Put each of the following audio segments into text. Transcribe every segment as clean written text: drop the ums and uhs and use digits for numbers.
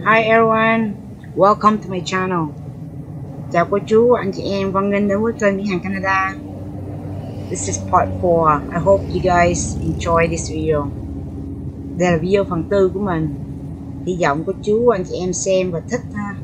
Hi everyone, welcome to my channel. Chào cô chú, anh chị em, hoan nghênh đến với kênh MyHangCanada. This is part 4. I hope you guys enjoy this video. Đây là video phần 4 của mình. Hy vọng cô chú, anh chị em xem và thích ha.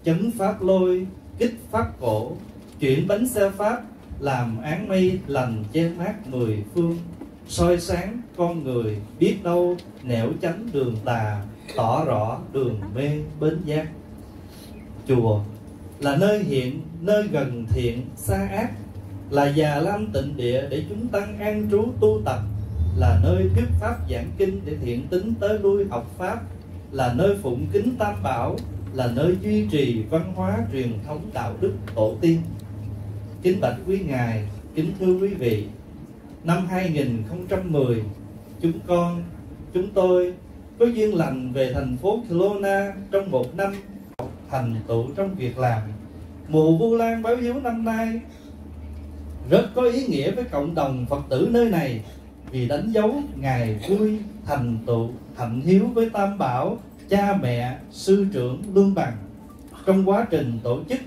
Chấn pháp lôi, kích pháp cổ, chuyển bánh xe pháp, làm áng mây lành che mát mười phương, soi sáng con người biết đâu nẻo tránh đường tà, tỏ rõ đường mê bến giác. Chùa là nơi hiện, nơi gần thiện xa ác, là già lam tịnh địa để chúng tăng an trú tu tập, là nơi thuyết pháp giảng kinh để thiện tính tới lui học pháp, là nơi phụng kính tam bảo, là nơi duy trì văn hóa truyền thống đạo đức tổ tiên. Kính bạch quý ngài, kính thưa quý vị, năm 2010, chúng tôi có duyên lành về thành phố Kelowna trong một năm thành tựu trong việc làm. Mùa Vu Lan báo hiếu năm nay rất có ý nghĩa với cộng đồng Phật tử nơi này, vì đánh dấu ngày vui thành tựu hạnh hiếu với Tam Bảo, cha mẹ, sư trưởng lương bằng. Trong quá trình tổ chức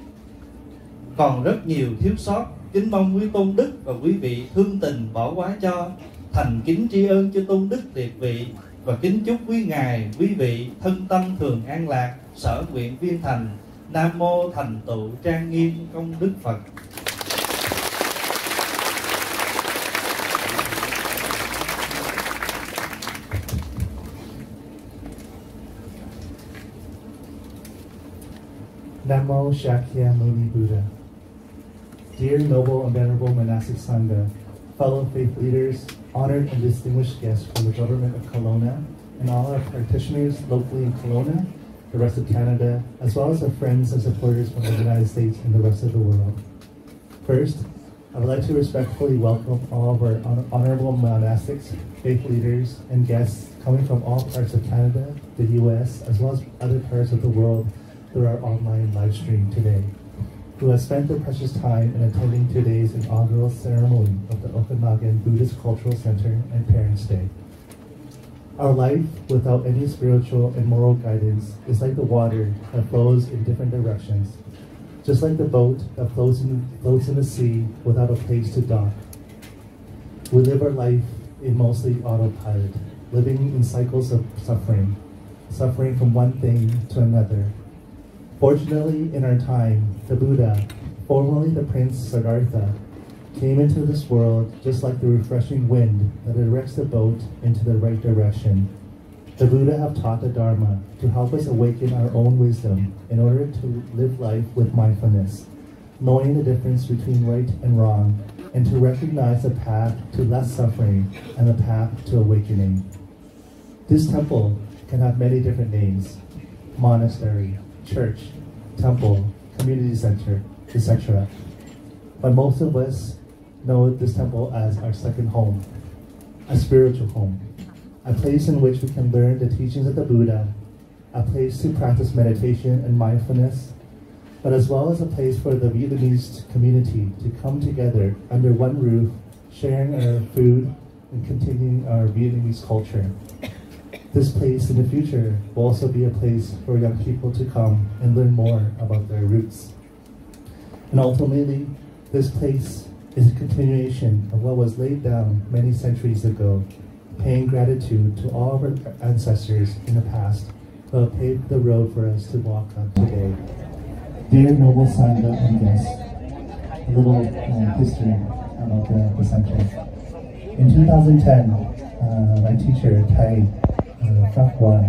còn rất nhiều thiếu sót, kính mong quý tôn đức và quý vị thương tình bỏ qua cho. Thành kính tri ân cho tôn đức liệt vị và kính chúc quý ngài, quý vị thân tâm thường an lạc, sở nguyện viên thành. Nam mô thành tựu trang nghiêm công đức Phật. Namo Shakyamuni Buddha. Dear noble and venerable monastic sangha, fellow faith leaders, honored and distinguished guests from the government of Kelowna, and all our practitioners locally in Kelowna, the rest of Canada, as well as our friends and supporters from the United States and the rest of the world. First, I would like to respectfully welcome all of our honorable monastics, faith leaders, and guests coming from all parts of Canada, the US, as well as other parts of the world through our online live stream today, who have spent their precious time in attending today's inaugural ceremony of the Okanagan Buddhist Cultural Center and Parents' Day. Our life without any spiritual and moral guidance is like the water that flows in different directions, just like the boat that floats in the sea without a place to dock. We live our life in mostly autopilot, living in cycles of suffering from one thing to another. Fortunately, in our time, the Buddha, formerly the Prince Siddhartha, came into this world just like the refreshing wind that directs the boat into the right direction. The Buddha have taught the Dharma to help us awaken our own wisdom in order to live life with mindfulness, knowing the difference between right and wrong, and to recognize the path to less suffering and the path to awakening. This temple can have many different names: monastery, church, temple, community center, etc. But most of us know this temple as our second home, a spiritual home, a place in which we can learn the teachings of the Buddha, a place to practice meditation and mindfulness, but as well as a place for the Vietnamese community to come together under one roof, sharing our food and continuing our Vietnamese culture. This place in the future will also be a place for young people to come and learn more about their roots. And ultimately, this place is a continuation of what was laid down many centuries ago, paying gratitude to all of our ancestors in the past who have paved the road for us to walk on today. Dear noble Sangha and guests, a little history about the center. In 2010, my teacher, Thầy Thích Phap Hoa,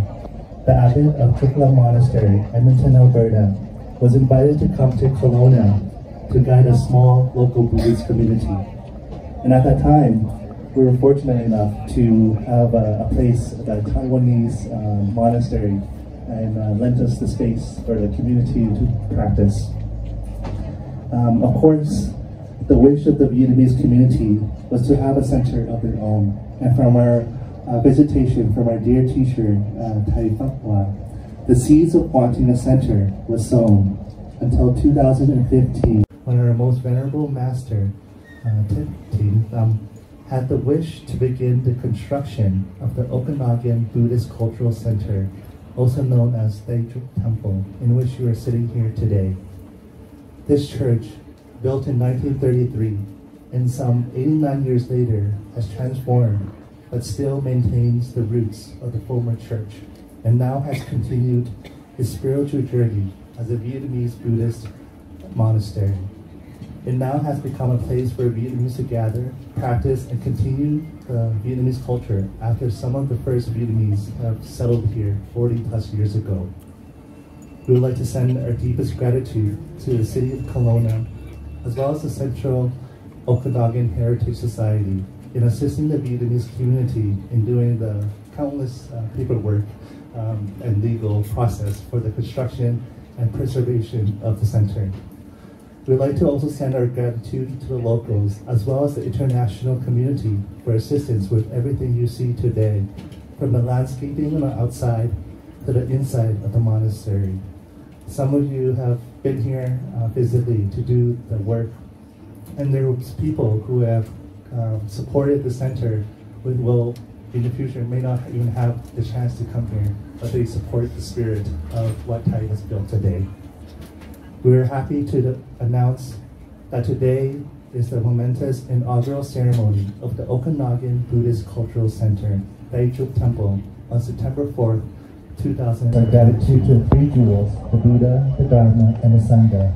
the abbot of Kelowna Monastery, Edmonton, Alberta, was invited to come to Kelowna to guide a small local Buddhist community. And at that time, we were fortunate enough to have a place, a Taiwanese monastery, and lent us the space for the community to practice. Of course, the wish of the Vietnamese community was to have a center of their own. And from our visitation from our dear teacher, Thầy Thích Pháp Hòa, the seeds of wanting a center was sown until 2015, when our most venerable master, Tỉnh, had the wish to begin the construction of the Okanagan Buddhist Cultural Center, also known as TÄY TRÚC Temple, in which you are sitting here today. This church, built in 1933, and some 89 years later, has transformed, but still maintains the roots of the former church, and now has continued its spiritual journey as a Vietnamese Buddhist monastery. It now has become a place where Vietnamese to gather, practice, and continue the Vietnamese culture after some of the first Vietnamese have settled here 40 plus years ago. We would like to send our deepest gratitude to the city of Kelowna, as well as the Central Okanagan Heritage Society, in assisting the Vietnamese community in doing the countless paperwork and legal process for the construction and preservation of the center. We'd like to also send our gratitude to the locals, as well as the international community, for assistance with everything you see today, from the landscaping on the outside to the inside of the monastery. Some of you have been here physically to do the work, and there are people who have supported the center with will in the future may not even have the chance to come here, but they support the spirit of what TAY has built today. We are happy to announce that today is the momentous inaugural ceremony of the Okanagan Buddhist Cultural Center, TAY TRÚC Temple, on September 4th, 2000. Our gratitude to the three jewels, the Buddha, the Dharma, and the Sangha.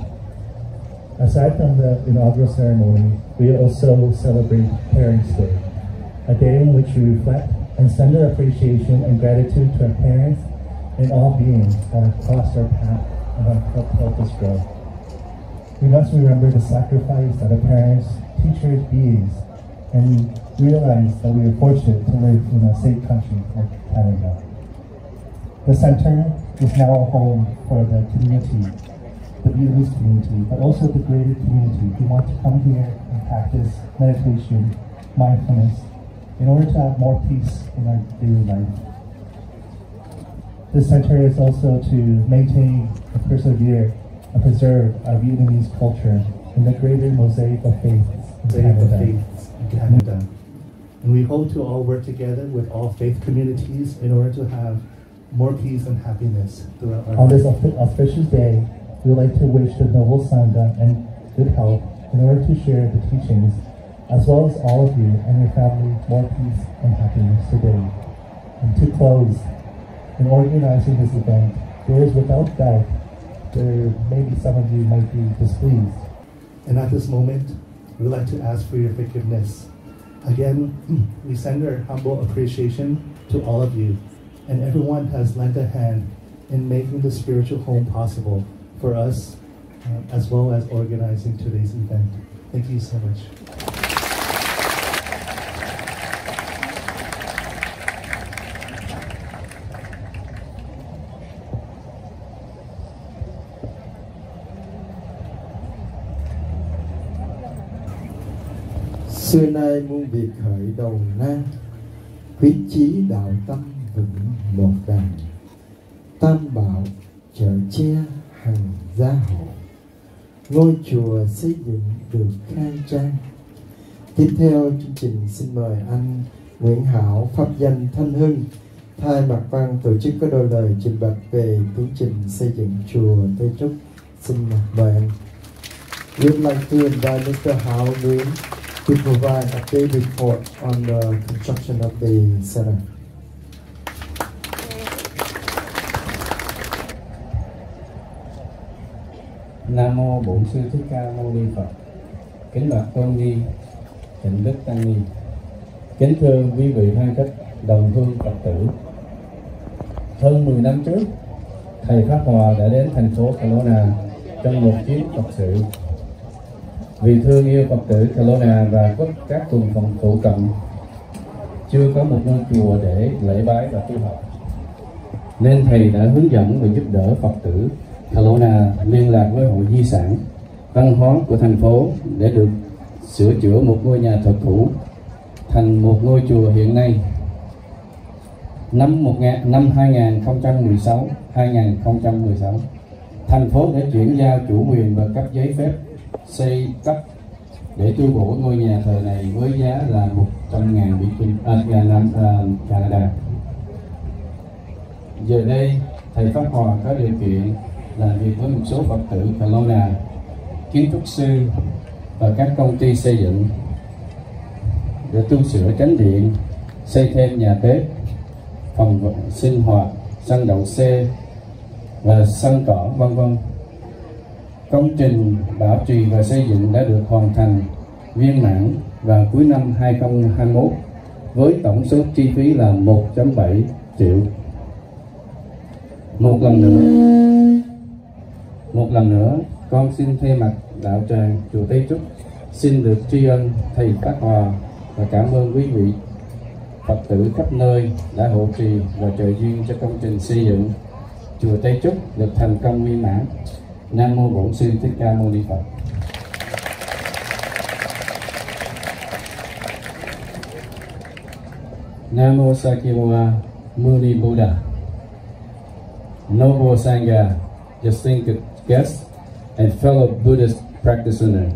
Aside from the inaugural ceremony, we also celebrate Parents' Day, a day in which we reflect and send our appreciation and gratitude to our parents and all beings that have crossed our path and have helped us grow. We must remember the sacrifice that our parents, teachers, beings, and realize that we are fortunate to live in a safe country like Canada. The center is now a home for the community, the Buddhist community, but also the greater community who want to come here and practice meditation, mindfulness, in order to have more peace in our daily life. This center is also to maintain and persevere and preserve our Vietnamese culture in the greater mosaic of faith in Canada. And we hope to all work together with all faith communities in order to have more peace and happiness throughout our life. On this auspicious day, we would like to wish the noble Sangha and good health in order to share the teachings, as well as all of you and your family more peace and happiness today. And to close, in organizing this event, there is without doubt there maybe some of you might be displeased. And at this moment, we would like to ask for your forgiveness. Again, we send our humble appreciation to all of you, and everyone has lent a hand in making the spiritual home possible for us, as well as organizing today's event. Thank you so much. Xưa nay muôn việc khởi đầu nan, quyết chí đạo tâm vững một đàn. Tam bảo chở che hằng gia hộ, ngôi chùa xây dựng được khang trang. Tiếp theo chương trình xin mời anh Nguyễn Hảo pháp danh Thanh Hưng thay mặt ban tổ chức có đôi lời trình bày về tiến trình xây dựng chùa Tây Trúc. Xin mời anh. We'd like to invite Mr. Hảo Nguyễn to provide a update report on the construction of the center. Nam mô Bổn Sư Thích Ca Mâu Ni Phật. Kính bạch tôn ni, thịnh đức tăng ni, kính thưa quý vị thân khách đồng hương Phật tử. Hơn 10 năm trước, thầy Pháp Hòa đã đến thành phố Kelowna trong một chuyến Phật sự. Vì thương yêu Phật tử Kelowna và các tuần phận phụ cận, chưa có một ngôi chùa để lễ bái và tu học, nên thầy đã hướng dẫn và giúp đỡ Phật tử Kelowna liên lạc với Hội Di sản Văn hóa của thành phố để được sửa chữa một ngôi nhà thờ cũ thành một ngôi chùa hiện nay. Năm 2016, thành phố đã chuyển giao chủ quyền và cấp giấy phép xây cấp để tu bổ ngôi nhà thờ này với giá là 100.000 Mỹ Kim Canada. Giờ đây, thầy Pháp Hòa có điều kiện làm việc với một số Phật tử Kelowna, kiến trúc sư và các công ty xây dựng để tu sửa chánh điện, xây thêm nhà bếp, phòng sinh hoạt, sân đậu xe và sân cỏ, vân vân. Công trình bảo trì và xây dựng đã được hoàn thành viên mãn vào cuối năm 2021 với tổng số chi phí là 1.7 triệu. Một lần nữa, con xin thay mặt đạo tràng chùa Tây Trúc xin được tri ân thầy Pháp Hòa và cảm ơn quý vị Phật tử khắp nơi đã hộ trì và trợ duyên cho công trình xây dựng chùa Tây Trúc được thành công viên mãn. Nam mô Bổn Sư Thích Ca Mâu Ni Phật. Nam mô Sa Ki Boa, Muni Buddha, noble Sangha, distinguished guests, and fellow Buddhist practitioners.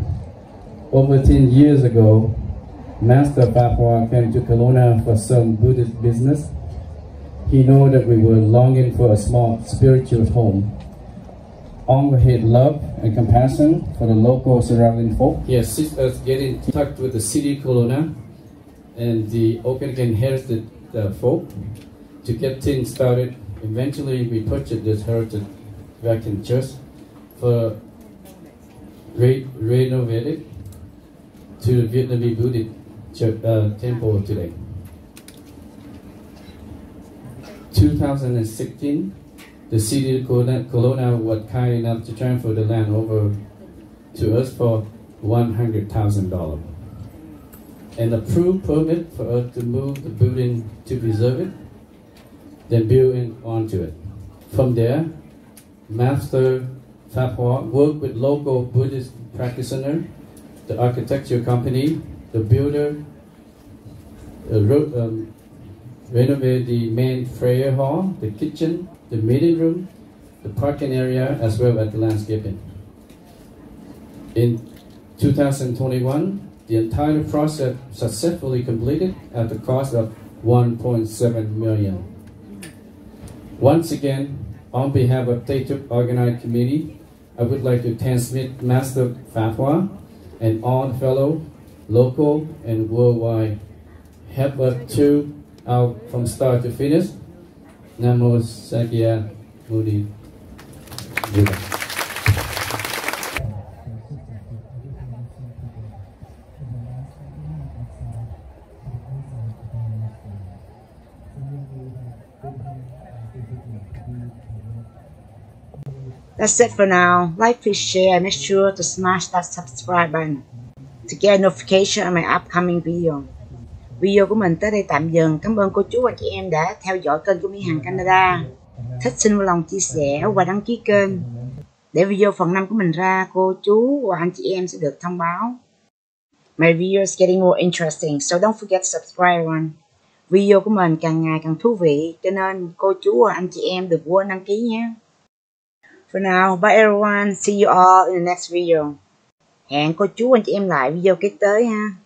Over 10 years ago, Master Phap Hoa came to Kelowna for some Buddhist business. He knew that we were longing for a small spiritual home. Armed with his love and compassion for the local surrounding folk, he assists us get in touch with the city Kelowna and the Okanagan heritage folk to get things started. Eventually, we purchased this heritage Vatican church for renovated to the Vietnamese Buddhist church, temple today. 2016, the city of Kelowna was kind enough to transfer the land over to us for $100,000 and approved permit for us to move the building to preserve it, then build onto it. From there, Master Phap Hoa worked with local Buddhist practitioners, the architecture company, the builder, renovate the main prayer hall, the kitchen, the meeting room, the parking area, as well as the landscaping. In 2021, the entire project successfully completed at the cost of $1.7 million. Once again, on behalf of TÄY TRÚC Okanagan Committee, I would like to thank Master Phap Hoa and all fellow, local, and worldwide help us through out from start to finish. Namo Sakya Muni Buddha. That's it for now. Like, please share, and make sure to smash that subscribe button to get notification on my upcoming video. Video của mình tới đây tạm dừng. Cảm ơn cô chú và chị em đã theo dõi kênh của MyHangCanada. Thích xin vui lòng chia sẻ và đăng ký kênh để video phần 5 của mình ra, cô chú và anh chị em sẽ được thông báo. My video is getting more interesting, so don't forget to subscribe everyone. Video của mình càng ngày càng thú vị, cho nên cô chú và anh chị em đừng quên đăng ký nhé. For now, bye everyone. See you all in the next video. Hẹn cô chú anh chị em lại video kế tới ha.